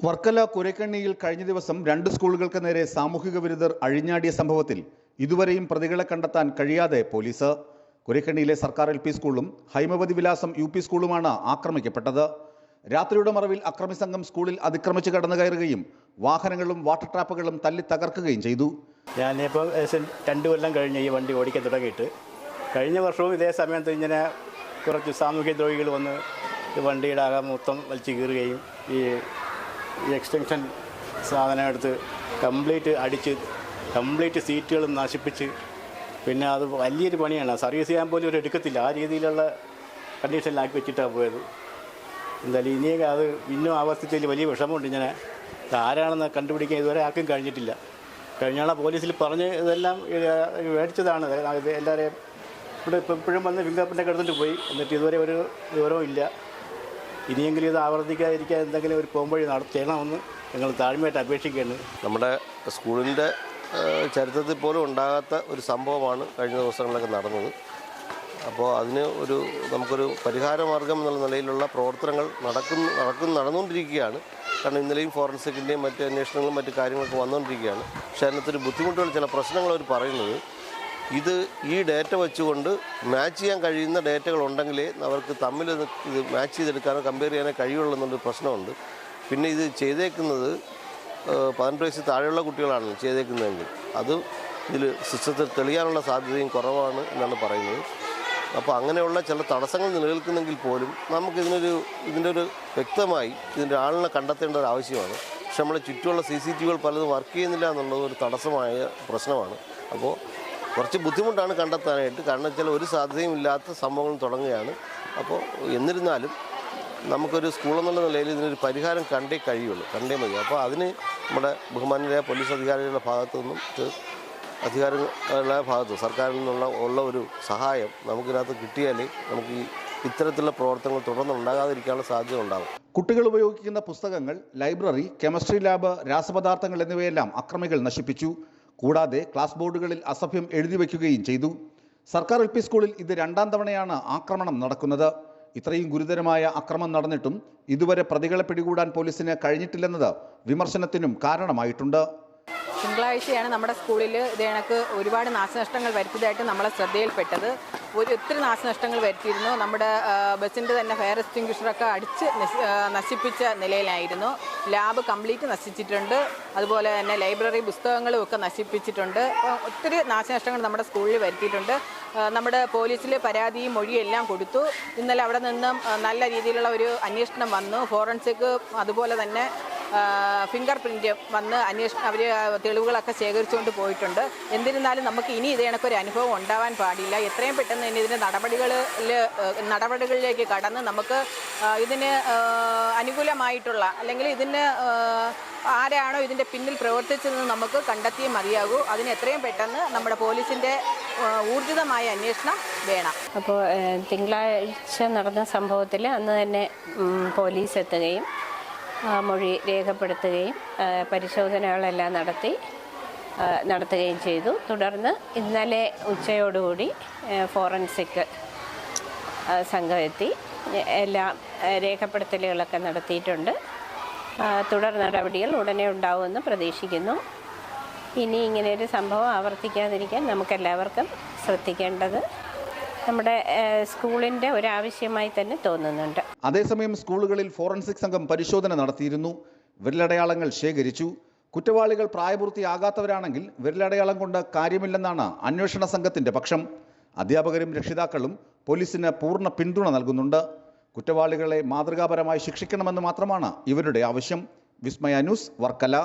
വർക്കല കുരക്കണ്ണിയിൽ കഴിഞ്ഞ ദിവസം 2 സ്കൂളുകൾക്ക് നേരെ സാമൂഹിക വിരുദ്ധർ അഴിഞ്ഞാടിയ സംഭവത്തിൽ ഇതുവരെയും പ്രതികളെ കണ്ടെത്താൻ കഴിയാതെ പോലീസ്. കുരക്കണ്ണിയിലെ സർക്കാർ LP സ്കൂളും ഹൈമവതി വിലാസം UP സ്കൂളുമാണ് ആക്രമിക്കപ്പെട്ടത്. രാത്രിയുടെ മറവിൽ അക്രമി സംഘം സ്കൂളിൽ അതിക്രമിച്ച് കടന്നു കയറുകയും വാഹനങ്ങളും വാട്ടർ ട്രാപ്പുകളും തല്ലി തകർക്കുകയും ചെയ്തു. ഞാനിപ്പോൾ 2 കൊല്ലം കഴിഞ്ഞ് ഈ വണ്ടി ഓടിക്കാൻ തുടങ്ങിയിട്ട് കഴിഞ്ഞ വർഷവും ഇതേ സമയത്ത് ഇങ്ങനെ കുറച്ച് സാമൂഹ്യ ദ്രോഹികൾ വന്ന് വണ്ടിയുടെ അകം മൊത്തം വലിച്ചു കീറുകയും ഈ എക്സ്റ്റൻഷൻ സാധനം എടുത്ത് കംപ്ലീറ്റ് സീറ്റുകളും നശിപ്പിച്ച് പിന്നെ അത് വലിയൊരു പണിയാണ്. സർവീസ് ചെയ്യാൻ പോലും ഒരു എടുക്കത്തില്ല, ആ രീതിയിലുള്ള കണ്ടീഷനിലാക്കി വെച്ചിട്ടാണ് പോയത്. എന്തായാലും ഇനിയൊക്കെ അത് ഇന്നും ആവർത്തിച്ചതിൽ വലിയ വിഷമമുണ്ട്. ഇങ്ങനെ ആരാണെന്ന് കണ്ടുപിടിക്കാൻ ഇതുവരെ ആർക്കും കഴിഞ്ഞിട്ടില്ല. കഴിഞ്ഞാൽ പോലീസിൽ പറഞ്ഞ് ഇതെല്ലാം മേടിച്ചതാണ്. ഇത് എല്ലാവരെയും ഇവിടെ ഇപ്പോഴും വന്ന് ഫിംഗർ പ്രിൻ്റൊക്കെ എടുത്തിട്ട് പോയി, എന്നിട്ട് ഇതുവരെ ഒരു വിവരവും ഇല്ല. ഇനിയെങ്കിലും ഇത് ആവർത്തിക്കാതിരിക്കാൻ എന്തെങ്കിലും ഒരു പോംവഴി ചെയ്യണമെന്ന് ഞങ്ങൾ താഴ്മയായിട്ട് അപേക്ഷിക്കുകയാണ്. നമ്മുടെ സ്കൂളിൻ്റെ ചരിത്രത്തിൽ പോലും ഉണ്ടാകാത്ത ഒരു സംഭവമാണ് കഴിഞ്ഞ ദിവസങ്ങളിലൊക്കെ നടന്നത്. അപ്പോൾ അതിന് നമുക്കൊരു പരിഹാരമാർഗം എന്നുള്ള നിലയിലുള്ള പ്രവർത്തനങ്ങൾ നടന്നുകൊണ്ടിരിക്കുകയാണ്. കാരണം ഇന്നലെയും ഫോറൻസിക്കിൻ്റെയും മറ്റ് അന്വേഷണങ്ങളും മറ്റു കാര്യങ്ങളൊക്കെ വന്നുകൊണ്ടിരിക്കുകയാണ്. പക്ഷേ അതിനകത്തൊരു ബുദ്ധിമുട്ടുകൾ, ചില പ്രശ്നങ്ങൾ അവർ പറയുന്നത് ഈ ഡേറ്റ വെച്ചുകൊണ്ട് മാച്ച് ചെയ്യാൻ കഴിയുന്ന ഡേറ്റകൾ ഉണ്ടെങ്കിലേ അവർക്ക് തമ്മിൽ ഇത് മാച്ച് ചെയ്തെടുക്കാനോ കമ്പയർ ചെയ്യാനോ കഴിയുള്ളൂ എന്നൊരു പ്രശ്നമുണ്ട്. പിന്നെ ഇത് ചെയ്തേക്കുന്നത് 18 വയസ്സിൽ താഴെയുള്ള കുട്ടികളാണ് ചെയ്തേക്കുന്നതെങ്കിൽ അത് ഇതിൽ സിസ്റ്റത്തിൽ തെളിയാനുള്ള സാധ്യതയും കുറവാണ് എന്നാണ് പറയുന്നത്. അപ്പോൾ അങ്ങനെയുള്ള ചില തടസ്സങ്ങൾ നിലനിൽക്കുന്നെങ്കിൽ പോലും നമുക്ക് ഇതിൻ്റെ ഒരു വ്യക്തമായി ഇതിൻ്റെ ആളിനെ കണ്ടെത്തേണ്ട ഒരു ആവശ്യമാണ്. പക്ഷെ നമ്മളെ ചുറ്റുമുള്ള CCTVകൾ പലതും വർക്ക് ചെയ്യുന്നില്ല എന്നുള്ളത് ഒരു തടസ്സമായ പ്രശ്നമാണ്. അപ്പോൾ കുറച്ച് ബുദ്ധിമുട്ടാണ് കണ്ടെത്താനായിട്ട്. കാരണം വെച്ചാൽ ഒരു സാധ്യതയും ഇല്ലാത്ത സംഭവങ്ങൾ തുടങ്ങുകയാണ്. അപ്പോൾ എന്നിരുന്നാലും നമുക്കൊരു സ്കൂളെന്നുള്ള നിലയിൽ ഇതിനൊരു പരിഹാരം കണ്ടേ മതി. അപ്പോൾ അതിന് നമ്മുടെ ബഹുമാന്യരായ പോലീസ് അധികാരികളുടെ ഭാഗത്തു നിന്നും സർക്കാരിൽ നിന്നുള്ള ഒരു സഹായം നമുക്കിതിനകത്ത് കിട്ടിയാലേ നമുക്ക് ഇത്തരത്തിലുള്ള പ്രവർത്തനങ്ങൾ തുടർന്നുണ്ടാകാതിരിക്കാനുള്ള സാധ്യത ഉണ്ടാകും. കുട്ടികൾ ഉപയോഗിക്കുന്ന പുസ്തകങ്ങൾ, ലൈബ്രറി, കെമിസ്ട്രി ലാബ്, രാസപദാർത്ഥങ്ങൾ എന്നിവയെല്ലാം അക്രമികൾ നശിപ്പിച്ചു. കൂടാതെ ക്ലാസ് ബോർഡുകളിൽ അസഭ്യം എഴുതി വയ്ക്കുകയും ചെയ്തു. സർക്കാർ LP സ്കൂളിൽ ഇത് 2ാം തവണയാണ് ആക്രമണം നടക്കുന്നത്. ഇത്രയും ഗുരുതരമായ അക്രമം നടന്നിട്ടും ഇതുവരെ പ്രതികളെ പിടികൂടാൻ പോലീസിന് കഴിഞ്ഞിട്ടില്ലെന്നത് വിമർശനത്തിനും കാരണമായിട്ടുണ്ട്. തിങ്കളാഴ്ചയാണ് നമ്മുടെ സ്കൂളിൽ ഇതേണക്ക് ഒരുപാട് നാശനഷ്ടങ്ങൾ വരുത്തിയതായിട്ട് നമ്മളെ ശ്രദ്ധയിൽപ്പെട്ടത്. ഒത്തിരി നാശനഷ്ടങ്ങൾ വരുത്തിയിരുന്നു. നമ്മുടെ ബസ്സിൻ്റെ തന്നെ ഫയർ എക്സ്റ്റിങ്ക്വിഷറൊക്കെ അടിച്ച് നശിപ്പിച്ച നിലയിലായിരുന്നു. ലാബ് കംപ്ലീറ്റ് നശിച്ചിട്ടുണ്ട്. അതുപോലെ തന്നെ ലൈബ്രറി പുസ്തകങ്ങളും ഒക്കെ നശിപ്പിച്ചിട്ടുണ്ട്. ഒത്തിരി നാശനഷ്ടങ്ങൾ നമ്മുടെ സ്കൂളിൽ വരുത്തിയിട്ടുണ്ട്. നമ്മുടെ പോലീസിൽ പരാതിയും മൊഴിയും എല്ലാം കൊടുത്തു. ഇന്നലെ അവിടെ നിന്നും നല്ല രീതിയിലുള്ള ഒരു അന്വേഷണം വന്നു. ഫോറൻസിക് അതുപോലെ തന്നെ ഫിംഗർ പ്രിൻ്റ് വന്ന് അവർ തെളിവുകളൊക്കെ ശേഖരിച്ചുകൊണ്ട് പോയിട്ടുണ്ട്. എന്നിരുന്നാലും നമുക്ക് ഇനി ഇത് കണക്കൊരു അനുഭവം ഉണ്ടാവാൻ പാടില്ല. എത്രയും പെട്ടെന്ന് തന്നെ ഇതിൻ്റെ നടപടികളിലേക്ക് കടന്ന് നമുക്ക് ഇതിന് അനുകൂലമായിട്ടുള്ള അല്ലെങ്കിൽ ഇതിന് ആരാണോ ഇതിൻ്റെ പിന്നിൽ പ്രവർത്തിച്ചതെന്ന് നമുക്ക് കണ്ടെത്തിയേ മതിയാകൂ. അതിന് എത്രയും പെട്ടെന്ന് നമ്മുടെ പോലീസിൻ്റെ ഊർജിതമായ അന്വേഷണം വേണം. അപ്പോൾ തിങ്കളാഴ്ച നടന്ന സംഭവത്തിൽ അന്ന് തന്നെ പോലീസ് എത്തുകയും മൊഴി രേഖപ്പെടുത്തുകയും പരിശോധനകളെല്ലാം നടത്തുകയും ചെയ്തു. തുടർന്ന് ഇന്നലെ ഉച്ചയോടുകൂടി ഫോറൻസിക് സംഘം എത്തി എല്ലാ രേഖപ്പെടുത്തലുകളൊക്കെ നടത്തിയിട്ടുണ്ട്. തുടർ നടപടികൾ ഉടനെ ഉണ്ടാവുമെന്ന് പ്രതീക്ഷിക്കുന്നു. ഇനി ഇങ്ങനെയൊരു സംഭവം ആവർത്തിക്കാതിരിക്കാൻ നമുക്കെല്ലാവർക്കും ശ്രദ്ധിക്കേണ്ടത് നമ്മുടെ സ്കൂളിൻ്റെ ഒരാവശ്യമായി തന്നെ തോന്നുന്നുണ്ട്. അതേസമയം സ്കൂളുകളിൽ ഫോറൻസിക് സംഘം പരിശോധന നടത്തിയിരുന്നു. വിരലടയാളങ്ങൾ ശേഖരിച്ചു. കുറ്റവാളികൾ പ്രായപൂർത്തിയാകാത്തവരാണെങ്കിൽ വിരലടയാളം കൊണ്ട് കാര്യമില്ലെന്നാണ് അന്വേഷണ സംഘത്തിന്റെ പക്ഷം. അധ്യാപകരും രക്ഷിതാക്കളും പോലീസിന് പൂർണ്ണ പിന്തുണ നൽകുന്നുണ്ട്. കുറ്റവാളികളെ മാതൃകാപരമായി ശിക്ഷിക്കണമെന്ന് മാത്രമാണ് ഇവരുടെ ആവശ്യം. വിസ്മയ ന്യൂസ്, വർക്കല.